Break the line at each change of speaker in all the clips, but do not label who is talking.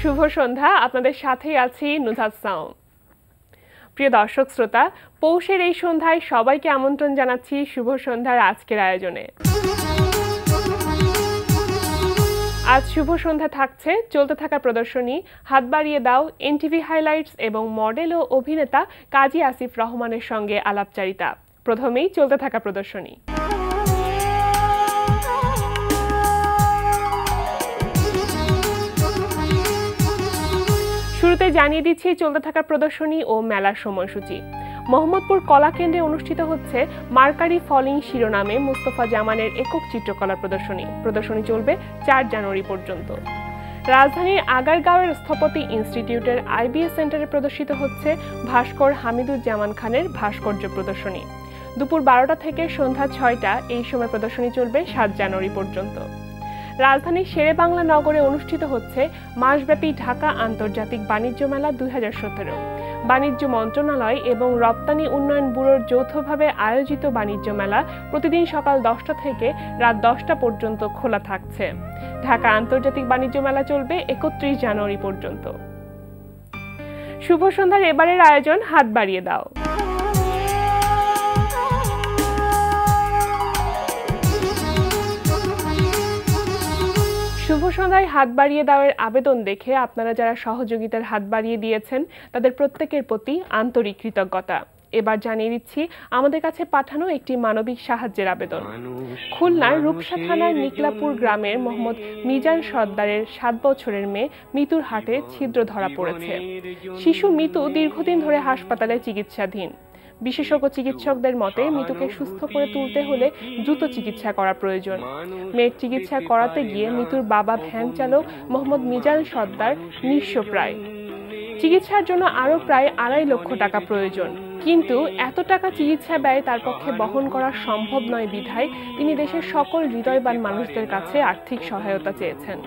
শুভ সন্ধ্যা, আপনাদের সাথেই আছি নুজাত সাও। প্রিয় দর্শক শ্রোতা, পৌষের এই সন্ধ্যায় সবাইকে আমন্ত্রণ জানাচ্ছি শুভ সন্ধ্যার আজকের আয়োজনে। আজ শুভ সন্ধ্যা থাকছে চলতে থাকা প্রদর্শনী হাত বাড়িয়ে দাও, এনটিভি হাইলাইটস এবং মডেল ও অভিনেতা কাজী আসিফ রহমানের সঙ্গে আলাপচারিতা। প্রথমেই চলতে থাকা প্রদর্শনী। শুরুতে জানিয়ে দিচ্ছি চলতে থাকা প্রদর্শনী ও মেলার সময়সূচি। মোহাম্মদপুর কলাকেন্দ্রে অনুষ্ঠিত হচ্ছে মার্কারি ফলিং শিরোনামে মুস্তফা জামানের একক চিত্রকলা প্রদর্শনী। প্রদর্শনী চলবে 4 জানুয়ারি পর্যন্ত। রাজধানীর আগারগাঁওয়ের স্থপতি ইনস্টিটিউটের আইবিএস সেন্টারে প্রদর্শিত হচ্ছে ভাস্কর হামিদুজ্জামান খানের ভাস্কর্য প্রদর্শনী। দুপুর 12টা থেকে সন্ধ্যা 6টা এই সময় প্রদর্শনী চলবে 7 জানুয়ারি পর্যন্ত। রাজধানীর শেরেবাংলা নগরে অনুষ্ঠিত হচ্ছে মাসব্যাপী ঢাকা আন্তর্জাতিক বাণিজ্য মেলা 2017। বাণিজ্য মন্ত্রণালয় এবং রপ্তানি উন্নয়ন ব্যুরোর যৌথভাবে আয়োজিত বাণিজ্য মেলা প্রতিদিন সকাল 10টা থেকে রাত 10টা পর্যন্ত খোলা থাকছে। ঢাকা আন্তর্জাতিক বাণিজ্য মেলা চলবে 31 জানুয়ারি পর্যন্ত। শুভ সন্ধ্যার এবারের আয়োজন হাত বাড়িয়ে দাও। শুভ সন্ধ্যায় হাত বাড়িয়ে দেওয়ার আবেদন দেখে আপনারা যারা সহযোগিতার হাত বাড়িয়ে দিয়েছেন তাদের প্রত্যেকের প্রতি আন্তরিক কৃতজ্ঞতা। এবার জানিয়ে দিচ্ছি আমাদের কাছে পাঠানো একটি মানবিক সাহায্যের আবেদন। খুলনার রূপসা থানার নিকলাপুর গ্রামের মোহাম্মদ মিজান সর্দারের 7 বছরের মেয়ে মিতুর হাটে ছিদ্র ধরা পড়েছে। শিশু মিতু দীর্ঘদিন ধরে হাসপাতালে চিকিৎসাধীন। বিশেষজ্ঞ চিকিৎসকদের মতে মিতুকে সুস্থ করে তুলতে হলে দ্রুত চিকিৎসা করা প্রয়োজন। মেয়ের চিকিৎসা করাতে গিয়ে মিতুর বাবা ভ্যান চালক মোহাম্মদ মিজান সর্দার নিঃস্ব প্রায়। চিকিৎসার জন্য আরও প্রায় 2.5 লক্ষ টাকা প্রয়োজন, কিন্তু এত টাকা চিকিৎসা ব্যয় তার পক্ষে বহন করা সম্ভব নয় বিধায় তিনি দেশের সকল হৃদয়বান মানুষদের কাছে আর্থিক সহায়তা চেয়েছেন।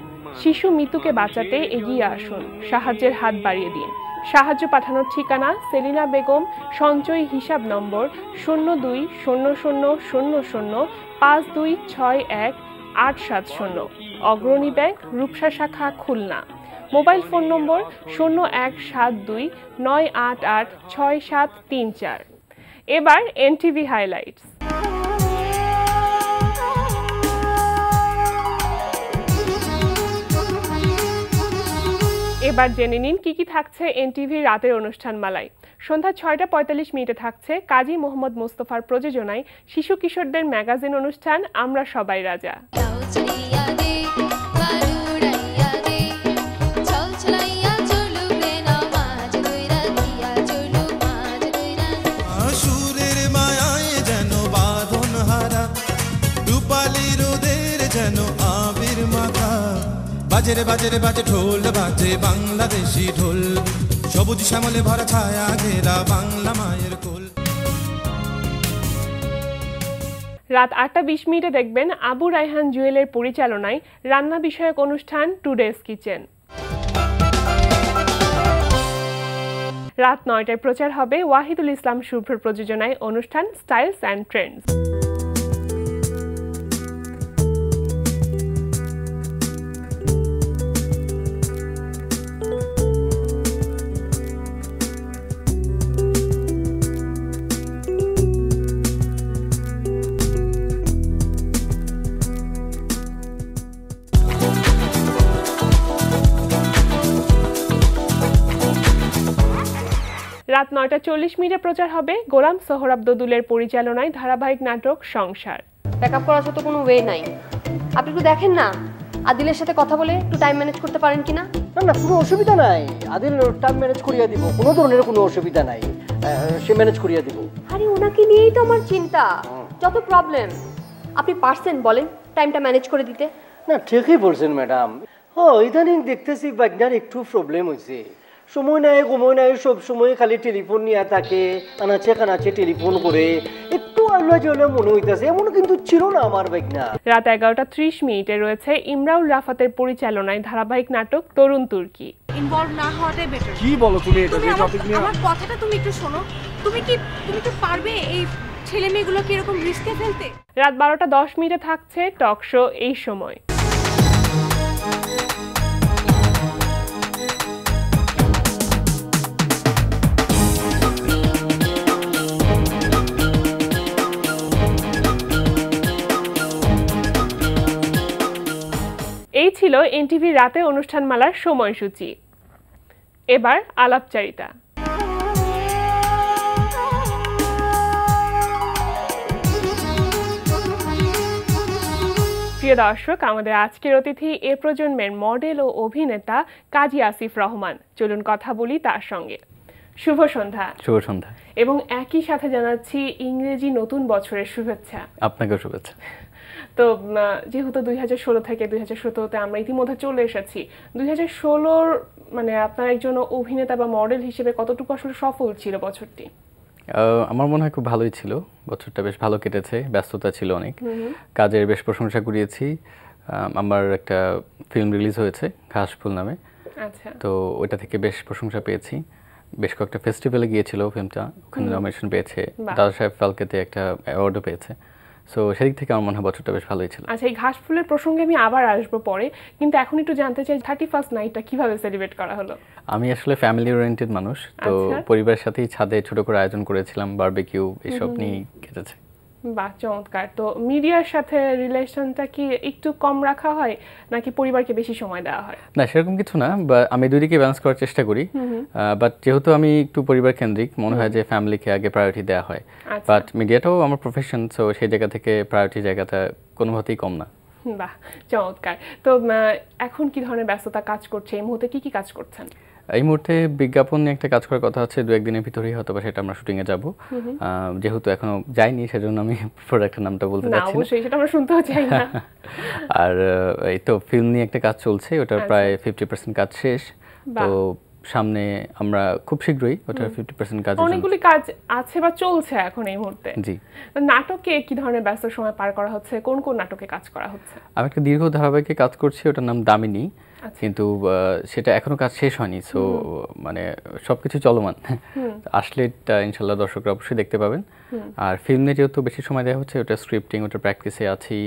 শিশু মিতুকে বাঁচাতে এগিয়ে আসুন, সাহায্যের হাত বাড়িয়ে দিন। সাহায্য পাঠানোর ঠিকানা সেলিনা বেগম, সঞ্চয় হিসাব নম্বর 020000526187, অগ্রণী ব্যাংক, রূপসা শাখা, খুলনা। মোবাইল ফোন নম্বর 017298863734। এবার এনটিভি হাইলাইটস। এবার জেনে নিন কি কি থাকছে এনটিভির রাতের অনুষ্ঠান মালায়। সন্ধ্যা 6:45 থাকছে কাজী মোহাম্মদ মোস্তফার প্রযোজনায় শিশু কিশোরদের ম্যাগাজিন অনুষ্ঠান আমরা সবাই রাজা।
বাজে বাজে বাজে ঢোল বাজে বাংলাদেশি ঢোল, সবুজ শ্যামলে ভরা ছায়া ঘেরা বাংলা মায়ের কোল।
রাত 8:20 দেখবেন আবু রায়হান জুয়েলের পরিচালনায় রান্না বিষয়ক অনুষ্ঠান টুডেস কিচেন। রাত 9টায় প্রচার হবে ওয়াহিদুল ইসলাম শুভ্রর প্রযোজনায় অনুষ্ঠান স্টাইলস অ্যান্ড ট্রেন্ডস। রাত 9:40 প্রচার হবে গোলাম সোহরাব দোদুলের পরিচালনায় ধারাবাহিক নাটক সংসার।
ব্যাকআপ করার তো কোনো ওয়ে নাই, আপনি একটু দেখেন না আদিলের সাথে কথা বলে একটু টাইম ম্যানেজ করতে পারেন কিনা?
না না, কোনো অসুবিধা নাই, আদিল টাইম ম্যানেজ করিয়া দিব, কোনো ধরনের কোনো অসুবিধা নাই, সে ম্যানেজ করিয়া দিব।
আরে ওনাকে নিয়েই তো আমার চিন্তা, যত প্রবলেম। আপনি পারছেন বলেন টাইমটা ম্যানেজ করে দিতে?
না ঠিকই বলছেন ম্যাডাম। ইদানিং দেখতেছি বাগনার একটু প্রবলেম হয়েছে, সময় নাই সব সময় খালি টেলিফোন নিয়ে থাকে, আনাচে কানাচে টেলিফোন করে, একটু আল্লাহ জলে মনে হইতেছে, এমন কিন্তু ছিল না আমার বাগনা।
রাত 11:30 রয়েছে ইমরাউল রাফাতের পরিচালনায় ধারাবাহিক নাটক তরুণ তুর্কি।
ইনভলভ না হওয়াটাই বেটার।
কি বলো তুমি এটা যে টপিক নিয়ে?
আমার কথাটা তুমি একটু শোনো। তুমি কি পারবে এই ছেলে মেয়েগুলোকে এরকম রিস্কে ফেলতে?
রাত 12:10 থাকছে টক শো এই সময়। ছিল এনটিভি রাতে অনুষ্ঠানমালার সময়সূচি। এবার আলাপচারিতা। প্রিয় দর্শক, আমাদের আজকের অতিথি এ প্রজন্মের মডেল ও অভিনেতা কাজী আসিফ রহমান। চলুন কথা বলি তার সঙ্গে। শুভ সন্ধ্যা।
শুভ সন্ধ্যা।
এবং একই সাথে জানাচ্ছি ইংরেজি নতুন বছরের শুভেচ্ছা।
আপনাকেও শুভেচ্ছা।
তো যেহেতু 2016 থেকে 2017তে আমরা ইতিমধ্যে চলে এসেছি, 2016 মানে আপনার একজন অভিনেতা বা মডেল হিসেবে কতটুকু আসলে সফল ছিল বছরটি?
আমার মনে হয় খুব ভালোই ছিল, বছরটা বেশ ভালো কেটেছে, ব্যস্ততা ছিল অনেক, কাজের বেশ প্রশংসা কুড়িয়েছি। আমার একটা ফিল্ম রিলিজ হয়েছে ঘাসফুল নামে।
আচ্ছা।
তো ওইটা থেকে বেশ প্রশংসা পেয়েছি, বেশ কয়েকটা ফেস্টিভ্যালে গিয়েছিল ফিল্মটা, ওখানে নমিনেশন পেয়েছে, দাদা সাহেব ফালকেতে একটা অ্যাওয়ার্ডও পেয়েছে। সো সেদিক থেকে আমার মনে হয় বছরটা বেশ ভালোই ছিল।
আচ্ছা, এই ঘাসফুলের প্রসঙ্গে আমি আবার আসবো পরে, কিন্তু এখন একটু জানতে চাই 31st নাইটটা কিভাবে সেলিব্রেট করা হলো?
আমি আসলে ফ্যামিলি ওরিয়েন্টেড মানুষ, তো পরিবারের সাথেই ছাদে ছোট করে আয়োজন করেছিলাম, বারবিকিউ এসব নিয়ে কেটেছে।
বাহ, চমৎকার। তো মিডিয়ার সাথে রিলেশনটা কি একটু কম রাখা হয় নাকি পরিবারকে বেশি সময় দেওয়া হয়?
না, সেরকম কিছু না, আমি দুদিকে ব্যালেন্স করার চেষ্টা করি। বাট যেহেতু আমি একটু পরিবার কেন্দ্রিক, মনে হয় যে ফ্যামিলিকে আগে প্রায়োরিটি দেওয়া হয়। বাট মিডিয়াটাও আমার প্রফেশন, সো সেই জায়গা থেকে প্রায়োরিটি জায়গাটা কোনোভাবেই কম না।
বাহ, চমৎকার। তো এখন কি ধরনের ব্যস্ততা কাজ করছে, এই মুহূর্তে কি কি কাজ করছেন?
এই মুহূর্তে বিজ্ঞাপন নিয়ে একটা কাজ করার কথা আছে, 2-1 দিনের ভিতরেই হয়তো সেটা আমরা শুটিংয়ে যাব। যেহেতু এখনো যাইনি, সেজন্য আমি প্রোডাক্টের নামটা বলতে পারছি না।
অবশ্যই, সেটা আমরা শুনতেও চাই না।
আর এই তো ফিল্ম নিয়ে একটা কাজ চলছে, ওটার প্রায় 50% কাজ শেষ। তো সামনে আমরা খুব শীঘ্রই ওটার 50% কাজ,
অনেকগুলি কাজ আছে বা চলছে এখন এই মুহূর্তে।
জি।
নাটকে কি ধরনের ব্যস্ত সময় পার করা হচ্ছে, কোন কোন নাটকে কাজ করা হচ্ছে?
আমি একটা দীর্ঘ ধারাবাহিকে কাজ করছি, ওটার নাম দামিনী, কিন্তু সেটা এখনো কাজ শেষ হয়নি। সো মানে সবকিছু চলমান, আসলে এটা ইনশাল্লাহ দর্শকরা অবশ্যই দেখতে পাবেন। আর ফিল্মে যেহেতু বেশি সময় দেওয়া হচ্ছে, ওটা স্ক্রিপ্টিং, ওটা প্র্যাকটিসে আছি।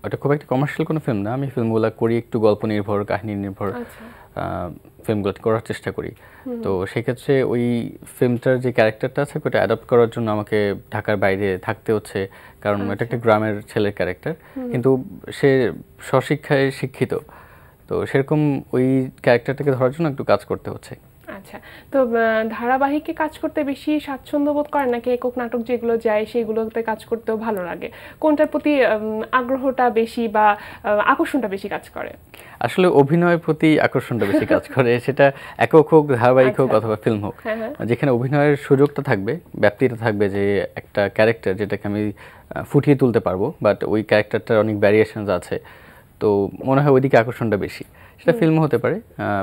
ওটা খুব একটা কমার্শিয়াল কোনো ফিল্ম না, আমি ফিল্মগুলো করি একটু গল্প নির্ভর, কাহিনী নির্ভর ফিল্মগুলো করার চেষ্টা করি। তো সেক্ষেত্রে ওই ফিল্মটার যে ক্যারেক্টারটা আছে ওটা অ্যাডাপ্ট করার জন্য আমাকে ঢাকার বাইরে থাকতে হচ্ছে, কারণ এটা একটা গ্রামের ছেলের ক্যারেক্টার, কিন্তু সে স্বশিক্ষায় শিক্ষিত। তো সেরকম ওই ক্যারেক্টারটাকে ধরার জন্য একটু কাজ করতে হচ্ছে।
আচ্ছা, তো ধারাবাহিকে কাজ করতে বেশি স্বাচ্ছন্দ্য বোধ করেন নাকি একক নাটক যেগুলো যায় সেগুলোতে কাজ করতেও ভালো লাগে? কোনটার প্রতি আগ্রহটা বেশি বা আকর্ষণটা বেশি কাজ করে?
আসলে অভিনয়ের প্রতি আকর্ষণটা বেশি কাজ করে, সেটা একক হোক, ধারাবাহিক হোক অথবা ফিল্ম হোক, যেখানে অভিনয়ের সুযোগটা থাকবে, ব্যাপ্তিটা থাকবে, যে একটা ক্যারেক্টার যেটাকে আমি ফুটিয়ে তুলতে পারবো, বাট ওই ক্যারেক্টারটার অনেক ভ্যারিয়েশনস আছে, তো মনে হয় ওইদিকে আকর্ষণটা বেশি। সেটা ফিল্ম হতে পারে,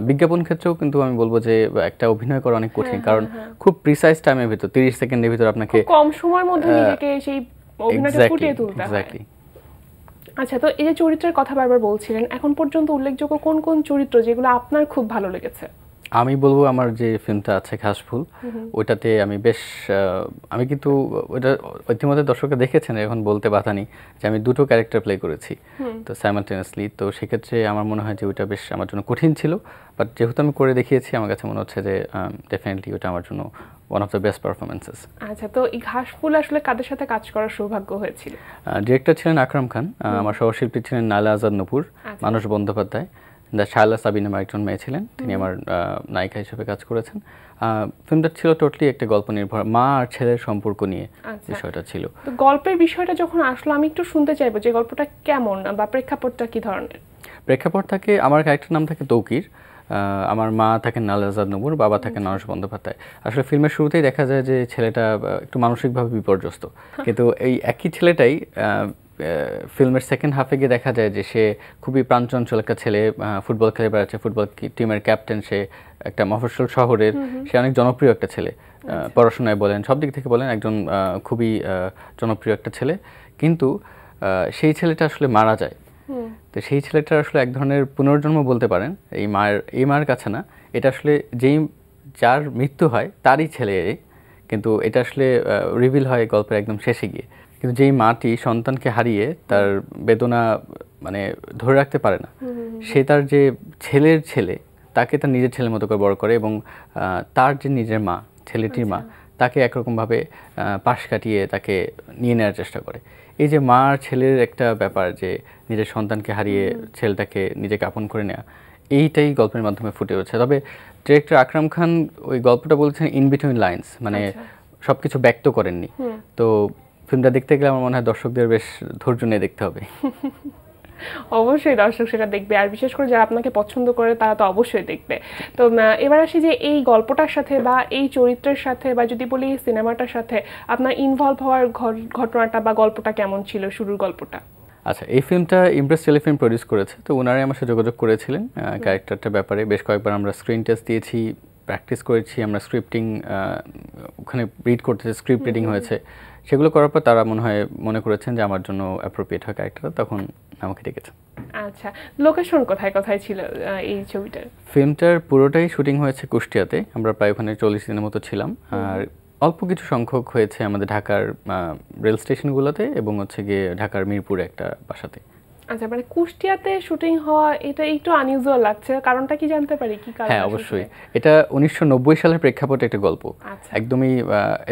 বিজ্ঞাপন ক্ষেত্রেও কিন্তু আমি বলবো যে একটা অভিনয় করা অনেক কঠিন, কারণ খুব প্রিসাইজ টাইমের ভিতর, 30 সেকেন্ডের ভিতর আপনাকে
কম সময়ের মধ্যে নিজেকে সেই অভিনয়টা ফুটিয়ে তুলতে হয়। আচ্ছা, তো এই যে চরিত্রের কথা বারবার বলছিলেন, এখন পর্যন্ত উল্লেখযোগ্য কোন কোন চরিত্র যেগুলো আপনার খুব ভালো লেগেছে?
আমি বলবো আমার যে ফিল্মটা আছে ঘাসফুল, ওইটাতে আমি বেশ আমি কিন্তু ওটা ইতিমধ্যে দর্শকরা দেখেছেন, এখন বলতে বাধা নেই যে আমি দুটো ক্যারেক্টার প্লে করেছি তো সাইমালটেনিয়াসলি। তো সেক্ষেত্রে আমার মনে হয় যে ওইটা বেশ আমার জন্য কঠিন ছিল, বাট যেহেতু আমি করে দেখিয়েছি, আমার কাছে মনে হচ্ছে যে ডেফিনেটলি ওটা আমার জন্য one of the best performances.
আচ্ছা, তো এই ঘাসফুল আসলে কাদের সাথে কাজ করার সৌভাগ্য হয়েছিল?
ডিরেক্টর ছিলেন আকরাম খান, আমার সহশিল্পী ছিলেন নাইলা আজাদ নূপুর, মানুষ বন্দ্যোপাধ্যায়, শায়লা সাবিনা আমার একজন মেয়ে ছিলেন, তিনি আমার নায়িকা হিসেবে কাজ করেছেন। ফিল্মটা ছিল টোটালি একটা গল্প নির্ভর, মা আর ছেলের সম্পর্ক নিয়ে বিষয়টা ছিল।
তো গল্পের বিষয়টা যখন আসলো, আমি একটু শুনতে চাইবো যে গল্পটা কেমন বা প্রেক্ষাপটটা কি ধরনের?
প্রেক্ষাপট থাকে, আমার ক্যারেক্টার নাম থাকে তৌকির, আমার মা থাকেন নাইলা আজাদ নূপুর, বাবা থাকেন মানুষ বন্দ্যোপাধ্যায়। আসলে ফিল্মের শুরুতেই দেখা যায় যে ছেলেটা একটু মানসিকভাবে বিপর্যস্ত, কিন্তু এই একই ছেলেটাই ফিল্মের সেকেন্ড হাফে গিয়ে দেখা যায় যে সে খুবই প্রাণচঞ্চল একটা ছেলে, ফুটবল খেলে বেড়াচ্ছে, ফুটবল টিমের ক্যাপ্টেন, সে একটা মফস্বল শহরের, সে অনেক জনপ্রিয় একটা ছেলে, পড়াশোনায় বলেন, সব দিক থেকে বলেন, একজন খুবই জনপ্রিয় একটা ছেলে। কিন্তু সেই ছেলেটা আসলে মারা যায়। তো সেই ছেলেটার আসলে এক ধরনের পুনর্জন্ম বলতে পারেন, এই মায়ের কাছে না, এটা আসলে যার মৃত্যু হয় তারই ছেলে, কিন্তু এটা আসলে রিভিল হয় গল্পের একদম শেষে গিয়ে। কিন্তু যেই মাটি সন্তানকে হারিয়ে তার বেদনা মানে ধরে রাখতে পারে না, সে তার যে ছেলে তাকে তার নিজের ছেলের মতো করে বড় করে, এবং তার যে নিজের মা, ছেলেটির মা, তাকে একরকমভাবে পাশ কাটিয়ে তাকে নিয়ে নেওয়ার চেষ্টা করে। এই যে মা আর ছেলের একটা ব্যাপার, যে নিজের সন্তানকে হারিয়ে ছেলেটাকে নিজেকে আপন করে নেওয়া, এইটাই গল্পের মাধ্যমে ফুটে উঠছে। তবে ডিরেক্টর আকরাম খান ওই গল্পটা বলছেন ইন বিটুইন লাইন্স, মানে সবকিছু ব্যক্ত করেননি। তো ফিল্মটা দেখতে গেলে আমার মনে হয় দর্শকদের বেশ ধৈর্য নিয়ে দেখতে হবে।
অবশ্যই দর্শক সেটা দেখবে, আর বিশেষ করে যারা আপনাকে পছন্দ করে তারা তো অবশ্যই দেখবে। তো এবার আসি যে এই গল্পটার সাথে বা এই চরিত্রের সাথে বা যদি বলি এই সিনেমাটার সাথে আপনার ইনভলভ হওয়ার ঘটনাটা বা গল্পটা কেমন ছিল, শুরুর গল্পটা?
আচ্ছা, এই ফিল্মটা ইমপ্রেস টেলিফিল্ম প্রডিউস করেছে, তো ওনারাই আমার সাথে যোগাযোগ করেছিলেন ক্যারেক্টারটার ব্যাপারে। বেশ কয়েকবার আমরা স্ক্রিন টেস্ট দিয়েছি, প্র্যাকটিস করেছি, আমরা স্ক্রিপ্টিং ওখানে রিড করতেছি, স্ক্রিপ্ট রিডিং হয়েছে। সেগুলো করার পর তারা মনে করেছেন যে আমার জন্য অ্যাপ্রোপ্রিয়েট হয় ক্যারেক্টারটা, তখন আমাকে ডেকেছে।
আচ্ছা, লোকেশন কোথায় কোথায় ছিল এই ছবিটার?
ফিল্মটার পুরোটাই শুটিং হয়েছে কুষ্টিয়াতে, আমরা প্রায় ওখানে 40 দিনের মতো ছিলাম। আর অল্প কিছু সংখ্যক হয়েছে আমাদের ঢাকার রেল স্টেশনগুলোতে এবং হচ্ছে গিয়ে ঢাকার মিরপুরে একটা বাসাতে।
আচ্ছা, মানে কুষ্টিয়াতে শুটিং হওয়া এটা একটু আনইউজুয়াল লাগছে, কারণটা কি জানতে পারি? কি কারণ?
হ্যাঁ, অবশ্যই। এটা 1990 সালের প্রেক্ষাপটে একটা গল্প, একদমই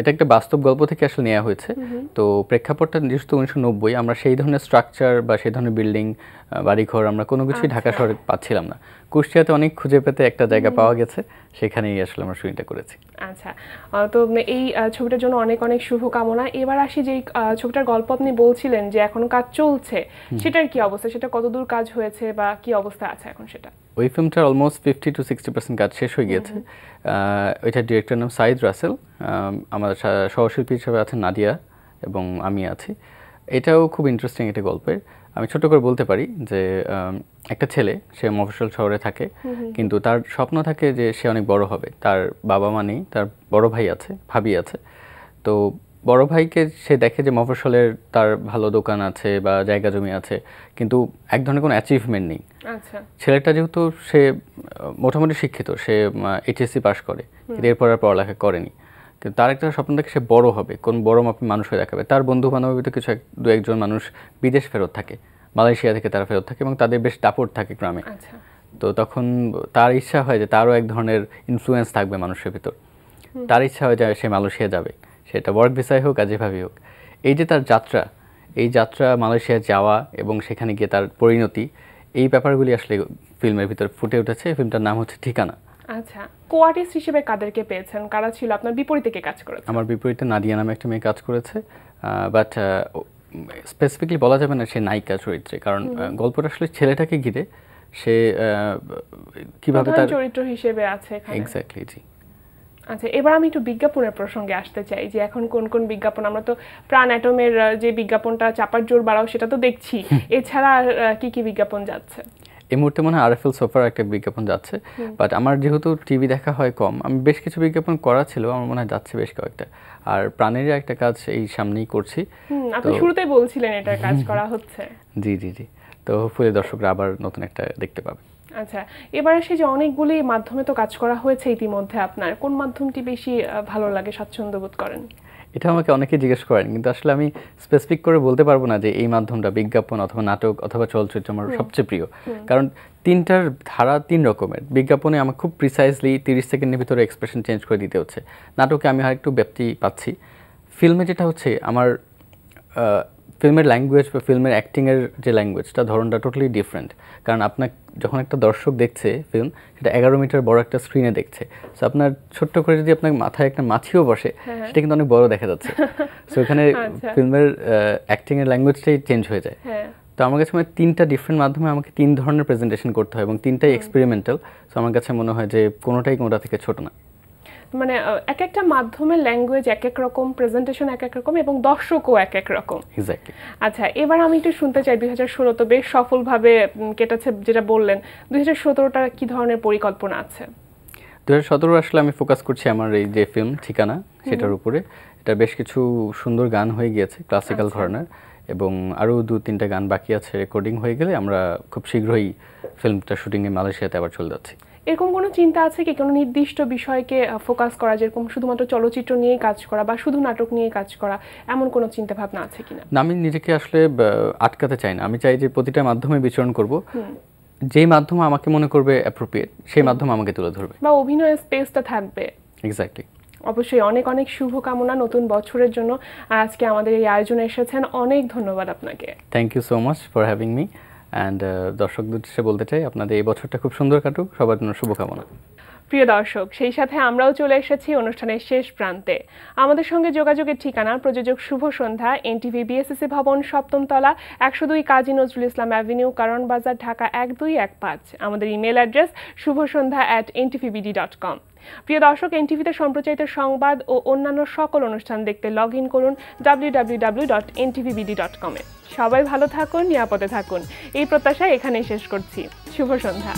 এটা একটা বাস্তব গল্প থেকে আসলে নেওয়া হয়েছে। তো প্রেক্ষাপটটা যেহেতু 1990, আমরা সেই ধরনের স্ট্রাকচার বা সেই ধরনের বিল্ডিং, বাড়িঘর আমরা কোনো কিছুই ঢাকা শহরে পাচ্ছিলাম না। কুষ্টিয়াতে অনেক খুঁজে পেতে একটা জায়গা পাওয়া গেছে, সেখানেই আসলে আমরা শুটিংটা করেছি।
আচ্ছা, তো এই ছবিটার জন্য অনেক অনেক শুভকামনা। এবার আসি যে ছবিটার গল্প আপনি বলছিলেন যে এখন কাজ চলছে, সেটার কি অবস্থা, সেটা কতদূর কাজ হয়েছে বা কি অবস্থা আছে এখন সেটা?
ওই ফিল্মটার অলমোস্ট 50 to 60% কাজ শেষ হয়ে গিয়েছে। ওইটার ডিরেক্টর নাম সাইদ রাসেল, আমাদের সহশিল্পী হিসেবে আছেন নাদিয়া এবং আমি আছি। এটাও খুব ইন্টারেস্টিং একটা গল্পের। আমি ছোট করে বলতে পারি যে একটা ছেলে, সে মফস্বল শহরে থাকে, কিন্তু তার স্বপ্ন থাকে যে সে অনেক বড় হবে। তার বাবা মা নেই, তার বড় ভাই আছে, ভাবি আছে। তো বড় ভাইকে সে দেখে যে মফস্বলের তার ভালো দোকান আছে বা জায়গা জমি আছে, কিন্তু এক ধরনের কোনো অ্যাচিভমেন্ট নেই।
আচ্ছা,
ছেলেটা যেহেতু সে মোটামুটি শিক্ষিত, সে এইচএসসি পাস করে, কিন্তু এরপর আর পড়ালেখা করেনি। কিন্তু তার একটা স্বপ্ন থাকে সে বড় হবে, কোন বড় মাপে মানুষ হয়ে দেখাবে। তার বন্ধু বান্ধবের তো কিছু দু একজন মানুষ বিদেশ ফেরত থাকে, মালয়েশিয়া থেকে তারা ফেরত থাকে এবং তাদের বেশ দাপট থাকে গ্রামে। তো তখন তার ইচ্ছা হয় যে তারও এক ধরনের ইনফ্লুয়েন্স থাকবে মানুষের ভিতর। তার ইচ্ছা হয় যে সে মালয়েশিয়া যাবে, সেটা ওয়ার্ক ভিসায় হোক আর যেভাবেই হোক। এই যে তার যাত্রা, এই যাত্রা মালয়েশিয়া যাওয়া এবং সেখানে গিয়ে তার পরিণতি, এই ব্যাপারগুলি আসলে ফিল্মের ভিতর ফুটে উঠেছে। ফিল্মটার নাম হচ্ছে ঠিকানা।
আচ্ছা, কো আর্টিস্ট হিসেবে কাদেরকে পেয়েছেন, কারা ছিল আপনার বিপরীতে, কে কাজ করেছে?
আমার বিপরীতে নাদিয়া নামে একটা মেয়ে কাজ করেছে, বাট স্পেসিফিকলি বলা যাবে না সে নায়িকা চরিত্রে, কারণ গল্পটা আসলে ছেলেটাকে ঘিরে, সে কিভাবে তার
চরিত্র হিসেবে আছে এখানে।
এক্স্যাক্টলি, জি।
আচ্ছা, এবার আমি একটু বিজ্ঞাপনের প্রসঙ্গে আসতে চাই যে এখন কোন কোন বিজ্ঞাপন, আমরা তো প্রাণ অ্যাটমের যে বিজ্ঞাপনটা চাপার জোর বাড়াও সেটা তো দেখছি, এছাড়া কি কি বিজ্ঞাপন যাচ্ছে?
এই মুহূর্তে মনে হয় আরএফএল সোফার একটা বিজ্ঞাপন যাচ্ছে, বাট আমার যেহেতু টিভি দেখা হয় কম, আমি বেশ কিছু বিজ্ঞাপন করা ছিল, আমার মনে হয় যাচ্ছে বেশ কয়েকটা। আর প্রাণেরই একটা কাজ এই সামনেই করছি।
আপনি শুরুতেই বলছিলেন এটার কাজ করা হচ্ছে।
জি জি জি, তো হোপফুলি দর্শকরা আবার নতুন একটা দেখতে পাবে।
আচ্ছা, এবারে সে যে অনেকগুলি মাধ্যমে তো কাজ করা হয়েছে ইতিমধ্যে, আপনার কোন মাধ্যমটি বেশি ভালো লাগে, স্বাচ্ছন্দ্য বোধ করেন?
এটা আমাকে অনেকে জিজ্ঞেস করেন, কিন্তু আসলে আমি স্পেসিফিক করে বলতে পারবো না যে এই মাধ্যমটা, বিজ্ঞাপন অথবা নাটক অথবা চলচ্চিত্র আমার সবচেয়ে প্রিয়। কারণ তিনটার ধারা তিন রকমের। বিজ্ঞাপনে আমার খুব প্রিসাইজলি 30 সেকেন্ডের ভিতরে এক্সপ্রেশন চেঞ্জ করে দিতে হচ্ছে, নাটকে আমি আর একটু ব্যাপ্তি পাচ্ছি। ফিল্মে যেটা হচ্ছে, আমার ফিল্মের ল্যাঙ্গুয়েজ বা ফিল্মের অ্যাক্টিংয়ের যে ল্যাঙ্গুয়েজটা, ধরনটা টোটালি ডিফারেন্ট। কারণ আপনার যখন একটা দর্শক দেখছে ফিল্ম, সেটা 11 মিটার বড় একটা স্ক্রিনে দেখছে, সো আপনার ছোট্ট করে যদি আপনার মাথায় একটা মাছিও বসে, সেটা কিন্তু অনেক বড় দেখা যাচ্ছে। সো এখানে ফিল্মের অ্যাক্টিংয়ের ল্যাঙ্গুয়েজটাই চেঞ্জ হয়ে যায়। তো আমার কাছে তিনটা ডিফারেন্ট মাধ্যমে আমাকে তিন ধরনের প্রেজেন্টেশন করতে হয় এবং তিনটাই এক্সপেরিমেন্টাল। সো আমার কাছে মনে হয় যে কোনোটাই কোনোটা থেকে ছোট না।
মানে এক একটা মাধ্যমের ল্যাঙ্গুয়েজ এক এক রকম, প্রেজেন্টেশন এক এক রকম এবং দর্শকও এক এক রকম।
এক্স্যাক্টলি।
আচ্ছা, এবার আমি একটু শুনতে চাই 2016 তো বেশ সফলভাবে কেটেছে যেটা বললেন, 2017টা কি ধরনের পরিকল্পনা আছে?
2017 আসলে আমি ফোকাস করছি আমার এই যে ফিল্ম ঠিকানা, সেটার উপরে। এটা বেশ কিছু সুন্দর গান হয়ে গিয়েছে ক্লাসিক্যাল ধরনের, এবং আরও 2-3টা গান বাকি আছে, রেকর্ডিং হয়ে গেলে আমরা খুব শীঘ্রই ফিল্মটা শুটিংয়ে মালয়েশিয়াতে আবার চলে যাচ্ছি।
এরকম কোনো চিন্তা আছে কি, কোনো নির্দিষ্ট বিষয়কে ফোকাস করা, যেরকম শুধুমাত্র চলচ্চিত্র নিয়েই কাজ করা বা শুধু নাটক নিয়ে কাজ করা, এমন কোনো চিন্তা ভাবনা আছে কিনা?
না, আমি নিজেকে আসলে আটকাতে চাই না। আমি চাই যে প্রতিটা মাধ্যমে বিচরণ করব, যেই মাধ্যম আমাকে মনে করবে অ্যাপ্রোপ্রিয়েট সেই মাধ্যম আমাকে তুলে ধরবে,
বা অভিনয়ের স্পেসটা থাকবে।
এক্স্যাক্টলি।
অবশ্যই অনেক অনেক শুভকামনা নতুন বছরের জন্য। আর আজকে আমাদের এই আয়োজনে এসেছেন, অনেক ধন্যবাদ আপনাকে।
Thank you so much for having me. And দর্শকদের উদ্দেশ্যে বলতে চাই, আপনাদের এই বছরটা খুব সুন্দর কাটুক, সবার জন্য শুভকামনা।
প্রিয় দর্শক, সেই সাথে আমরাও চলে এসেছি অনুষ্ঠানের শেষ প্রান্তে। আমাদের সঙ্গে যোগাযোগের ঠিকানা প্রযোজক শুভ সন্ধ্যা, এনটিভি বিএসএসসি ভবন, 7ম তলা, 102 কাজী নজরুল ইসলাম অ্যাভিনিউ, কারণ বাজার, ঢাকা 1215। আমাদের ইমেল অ্যাড্রেস shubhasondha@ntvbd.com। প্রিয় দর্শক, এনটিভিতে সম্প্রচারিত সংবাদ ও অন্যান্য সকল অনুষ্ঠান দেখতে লগ ইন করুন www.ntvbd.com-এ। সবাই ভালো থাকুন, নিরাপদে থাকুন, এই প্রত্যাশায় এখানেই শেষ করছি। শুভ সন্ধ্যা।